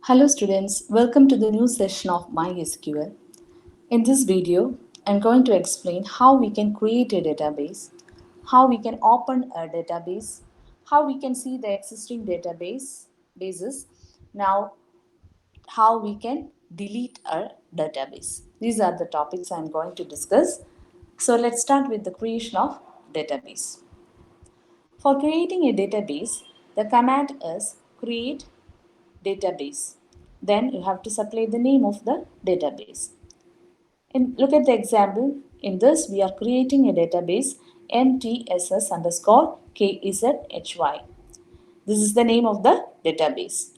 Hello students, welcome to the new session of MySQL. In this video, I'm going to explain how we can create a database, how we can open a database, how we can see the existing bases, now how we can delete a database. These are the topics I'm going to discuss. So let's start with the creation of database. For creating a database, the command is create database. Then you have to supply the name of the database. And look at the example. In this, we are creating a database mtss underscore kzhy. This is the name of the database.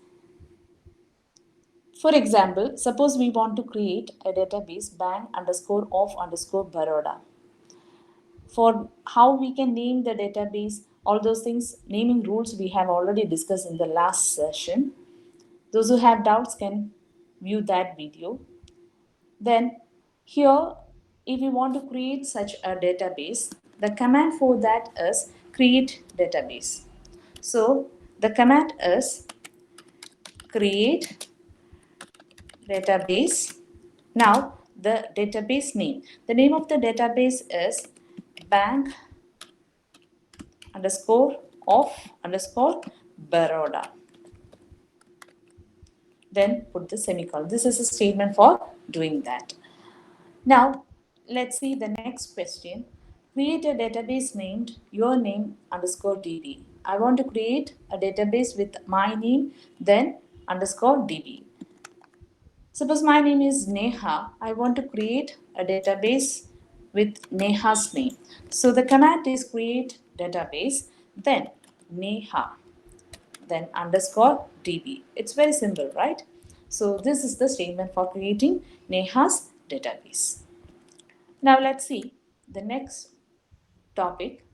For example, suppose we want to create a database bank underscore of underscore Baroda. For how we can name the database, all those things, naming rules we have already discussed in the last session. Those who have doubts can view that video. Then here, if you want to create such a database, the command for that is create database. So the command is create database. Now the database name. The name of the database is bank underscore of underscore Baroda. Then put the semicolon. This is a statement for doing that. Now, let's see the next question. Create a database named your name underscore db. I want to create a database with my name, then underscore db. Suppose my name is Neha. I want to create a database with Neha's name. So the command is create database, then Neha, then underscore db. It's very simple, right? So this is the statement for creating Neha's database. Now let's see the next topic,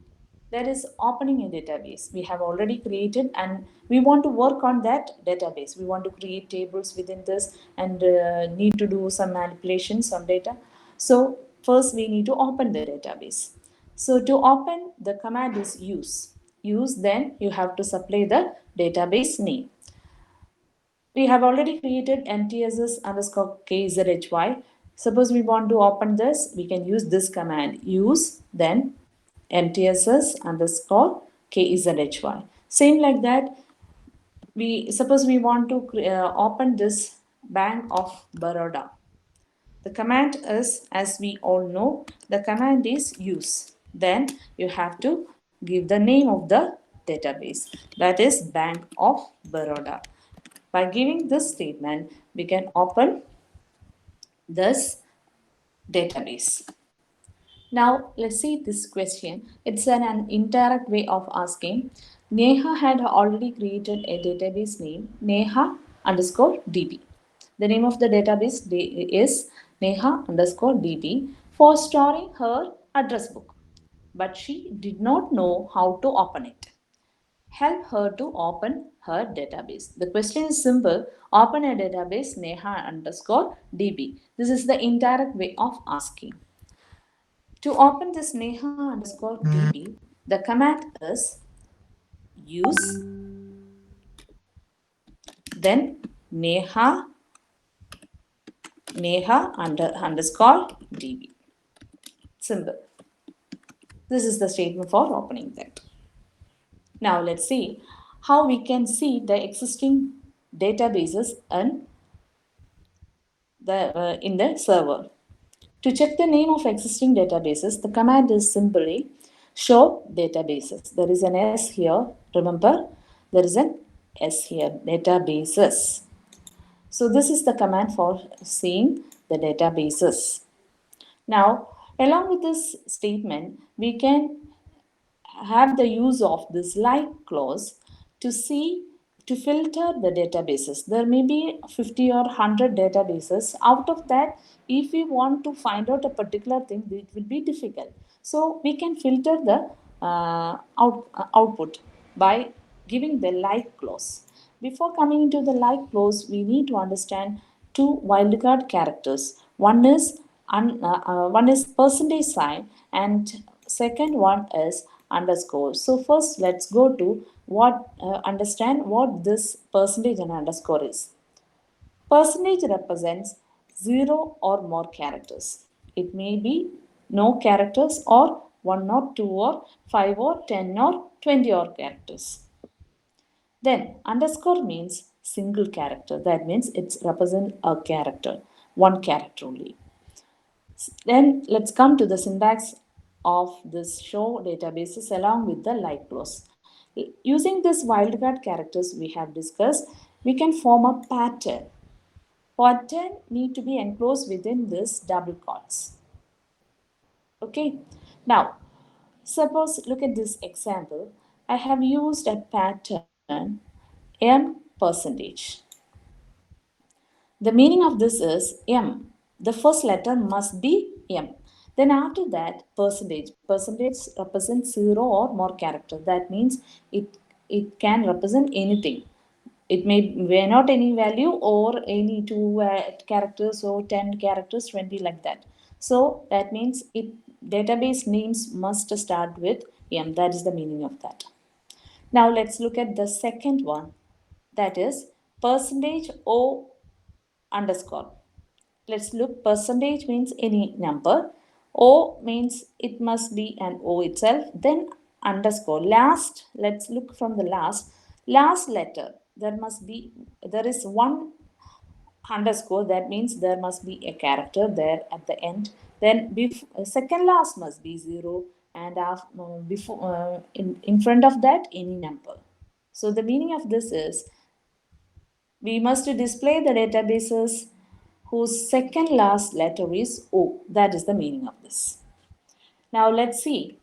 that is opening a database. We have already created and we want to work on that database. We want to create tables within this and need to do some manipulations on data. So first we need to open the database. So to open, the command is use. Use, then you have to supply the database name. We have already created mtss underscore kzhy. Suppose we want to open this, we can use this command, use, then mtss underscore kzhy. Same like that, we suppose we want to open this Bank of Baroda. The command is, as we all know, the command is use. Then you have to give the name of the database, that is Bank of Baroda. By giving this statement, we can open this database. Now, let's see this question. It's an indirect way of asking. Neha had already created a database name, Neha underscore DB. The name of the database is Neha underscore DB for storing her address book. But she did not know how to open it. Help her to open her database. The question is simple. Open a database Neha underscore DB. This is the indirect way of asking. To open this Neha underscore DB, the command is use, then Neha underscore DB. Simple. This is the statement for opening that. Now let's see how we can see the existing databases in the server. To check the name of existing databases, the command is simply show databases. There is an S here. Remember, there is an S here, databases. So this is the command for seeing the databases. Now, along with this statement, we can have the use of this like clause to see, to filter the databases. There may be 50 or 100 databases. Out of that, if we want to find out a particular thing, it will be difficult. So we can filter the output by giving the like clause. Before coming into the like clause, we need to understand two wildcard characters. One is percentage sign and second one is underscore. So first let's go to understand what this percentage and underscore is. Percentage represents 0 or more characters. It may be no characters or 1 or 2 or 5 or 10 or 20 or characters. Then underscore means single character. That means it represents a character, one character only. Then let's come to the syntax of this show databases along with the like clause. Using this wildcard characters we have discussed, we can form a pattern. Pattern need to be enclosed within this double quotes. Okay. Now, suppose look at this example. I have used a pattern m percentage. The meaning of this is M. The first letter must be M. Then after that, percentage. Percentage represents 0 or more character. That means it can represent anything. It may not any value or any two characters or 10 characters, 20 like that. So that means it database names must start with M. That is the meaning of that. Now let's look at the second one. That is percentage O underscore. Let's look. Percentage means any number. O means it must be an O itself. Then underscore. Last, let's look from the last. Last letter. There is one underscore. That means there must be a character there at the end. Then second last must be 0. And in front of that, any number. So the meaning of this is we must display the databases whose second last letter is O. That is the meaning of this. Now let's see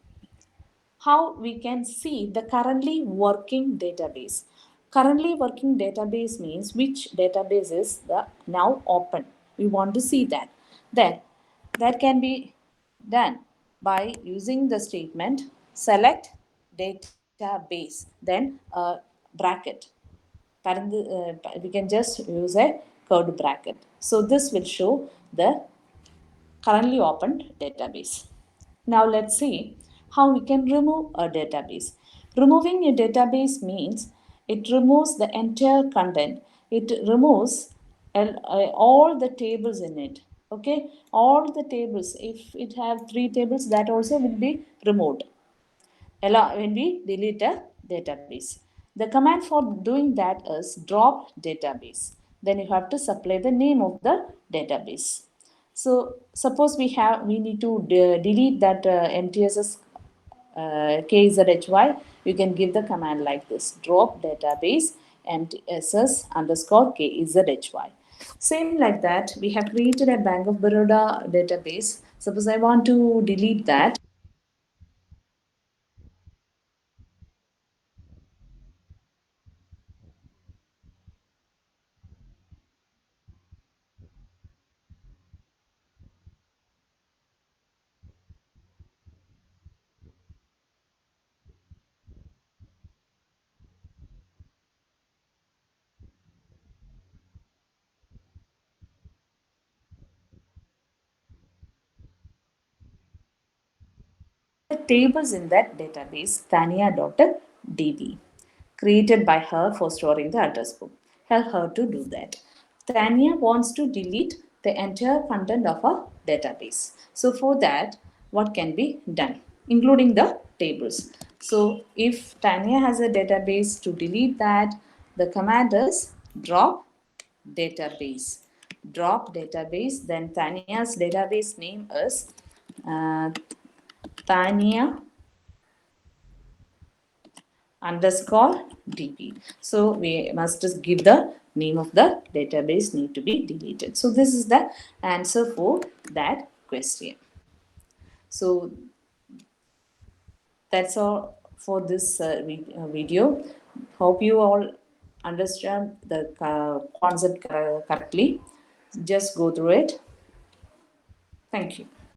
how we can see the currently working database. Currently working database means which database is the now open. We want to see that. Then that can be done by using the statement select database, then bracket. We can just use a curved bracket. So this will show the currently opened database. Now let's see how we can remove a database. Removing a database means it removes the entire content. It removes all the tables in it. Okay, all the tables. If it have 3 tables, that also will be removed when we delete a database. The command for doing that is drop database. Then you have to supply the name of the database. So suppose we need to delete that MTSS KZHY, you can give the command like this: drop database MTSS underscore KZHY. Same like that, we have created a Bank of Baroda database. Suppose I want to delete that. The tables in that database tania.db created by her for storing the address book. Help her to do that. Tanya wants to delete the entire content of a database. So for that, what can be done, including the tables? So if Tanya has a database, to delete that, the command is drop database. Drop database. Then Tanya's database name is uh, Tanya underscore db. So we must just give the name of the database need to be deleted. So this is the answer for that question. So that's all for this video. Hope you all understand the concept correctly. Just go through it. Thank you.